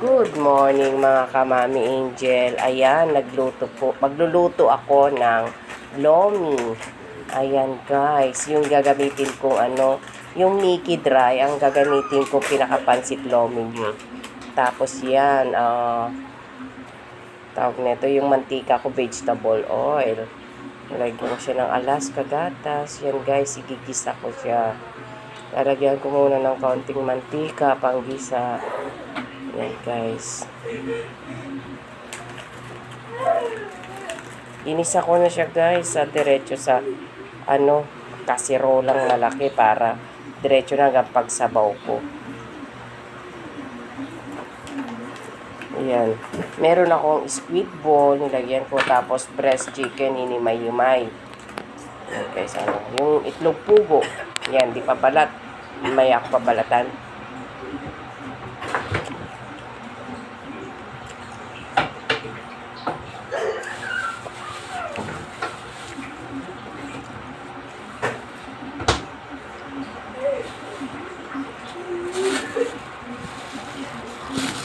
Good morning mga kamami angel. Ayan, magluluto ako ng lomi. Ayan guys, yung gagamitin kong yung Mickey Dry, ang gagamitin kong pinakapansit lomi nyo. Tapos yan, tawag nito yung mantika ko, vegetable oil. Lagyan ko siya ng Alaska gatas. Yan guys, igigisa ko siya. Lalagyan ko muna ng kaunting mantika, panggisa. Yan guys. Inisa ko na siya guys sa diretso sa kasirolang malaki para diretso na hanggang pagsabaw ko. Ayan. Meron akong squid ball, nilagyan ko, tapos breast chicken, hinimay-himay. Ayan guys, yung itlog pugo. Yan, di pa balat. May ako pabalatan.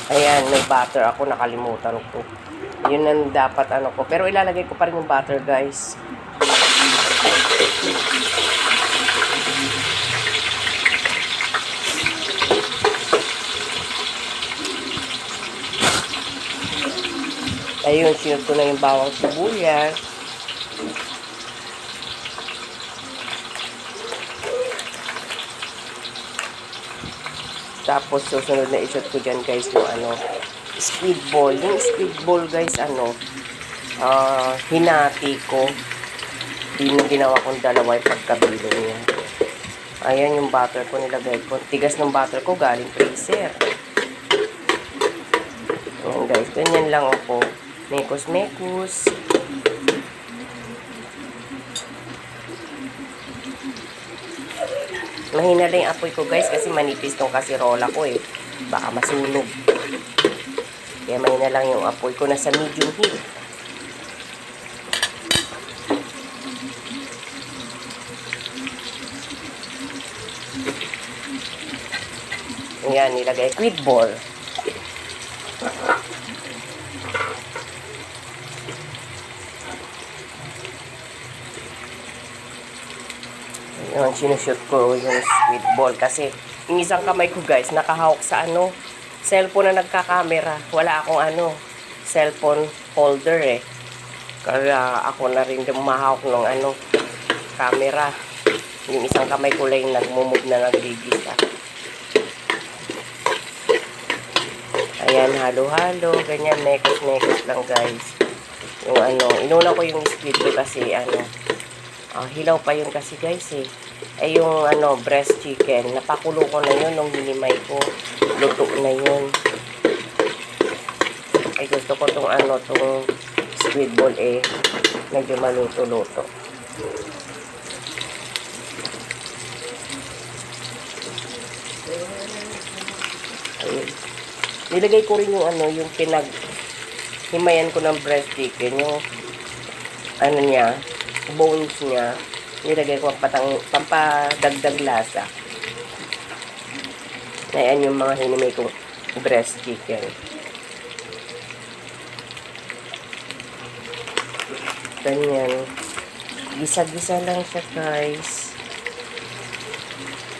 Ayan, may butter ako, nakalimutan ko. Yun ang dapat ko. Pero ilalagay ko pa rin yung butter, guys. Ayun, sinod ko na yung bawang sibuyas. Tapos, susunod na isot ko dyan, guys, yung squid ball. Yung squid ball, guys, hinati ko. Ginawa kong dalawa yung pagkabilo niya. Ayan yung butter ko, nilagay ko. Tigas ng butter ko, galing freezer. Ayan, guys, ganyan lang ako. Mekos-mekos. Mahina lang yung apoy ko guys kasi manipis tong kasirola ko eh. Baka masunog. Kaya mahina lang yung apoy ko, nasa medium heat. Ayan, nilagay squid ball. Yung sinushoot ko yung squid ball kasi yung isang kamay ko guys nakahawak sa cellphone na nagkakamera. Wala akong cellphone holder eh. Kaya ako na rin mahawak ng camera. Yung isang kamay ko lang nagmumove na nagbibisa. Ayan, halo-halo, ganyan, mekos-mekos lang guys. Yung inuna ko yung squid ko kasi hilaw pa yun kasi guys eh. Ay yung breast chicken, napakulo ko na yun nung hinimay ko. Luto na yun. Ay gusto ko tong tong squid ball eh. Medyo maluto-luto. Ayun. Nilagay ko rin yung yung himayan ko ng breast chicken, yung niya, bones niya, nilagay ko pampadagdag lasa. Ayan yung mga hinimay kong breast chicken. Ganyan. Gisa-gisa lang siya guys.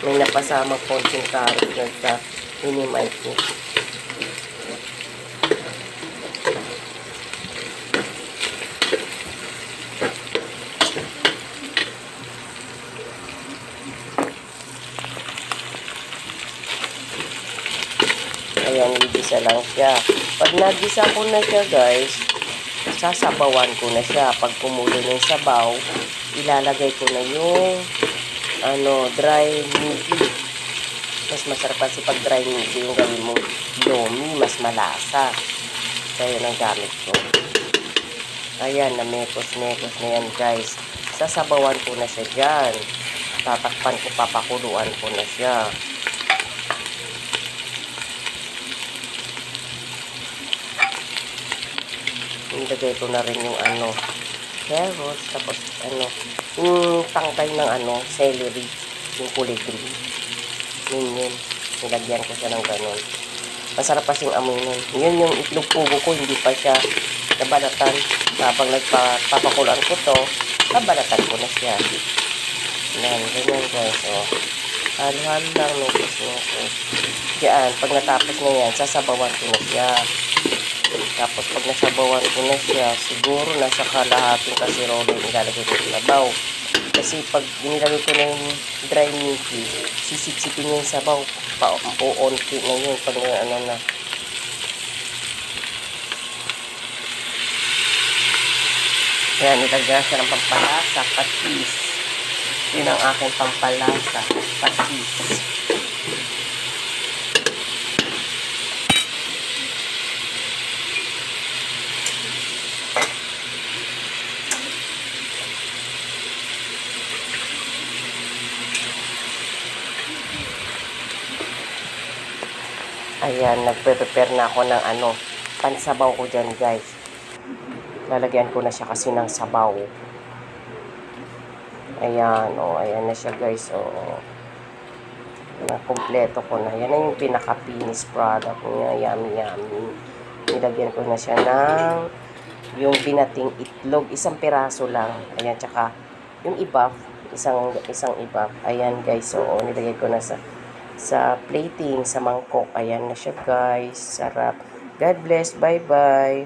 May napasama konting carrot na sa hinimay ko. Ayan, igisa lang siya. Pag nagisa ko na siya guys, sasabawan ko na siya. Pag kumulo na yung sabaw, ilalagay ko na yung dry meaty. Mas masarap kasi pag dry meaty yung gawin mong lomi, mas malasa. Kaya yun ang gamit ko. Ayan, namekos-mekos na yan guys. Sasabawan ko na siya dyan. Tatakpan ko, papakuluan ko na siya. Nilagay ko na rin yung carrots, tapos yung tangkay ng celery, yung kulay green. Yun. Nilagyan ko siya ng ganun. Masarap kasing amoy nun. Yun yung itlog pugo ko, hindi pa siya nabalatan. Habang nagpapakulan ko to, nabalatan ko na siya. Yan, ganyan guys. O, halo-halo lang no, kasi diyan, pag natapos na yan, sasabawan ko na siya. Tapos pag nasabawan ko na siya, siguro nasa kalahating kasirolo yung ilalagay ko sa sabaw. Kasi pag nilagay ko na yung dry Mickey, sisip-sipin yung sabaw, pa-onti na yun, pag ano na. Ayan, nilagyan siya ng pampalasa, patis. Yun ang aking pampalasa, patis. Ayan, nagpe-prepare na ako ng pansabaw ko dyan guys. Lalagyan ko na siya kasi ng sabaw. Ayan, ayan na siya guys, kompleto ko na. Yan na yung pinaka-finish product niya, yummy. Nilagyan ko na siya ng yung binating itlog, isang piraso lang. Ayan, tsaka yung ibaf, isang ibaf. Ayan guys, nilagay ko na sa plating, sa mangkok. Ayan na siya guys, sarap. God bless, bye-bye.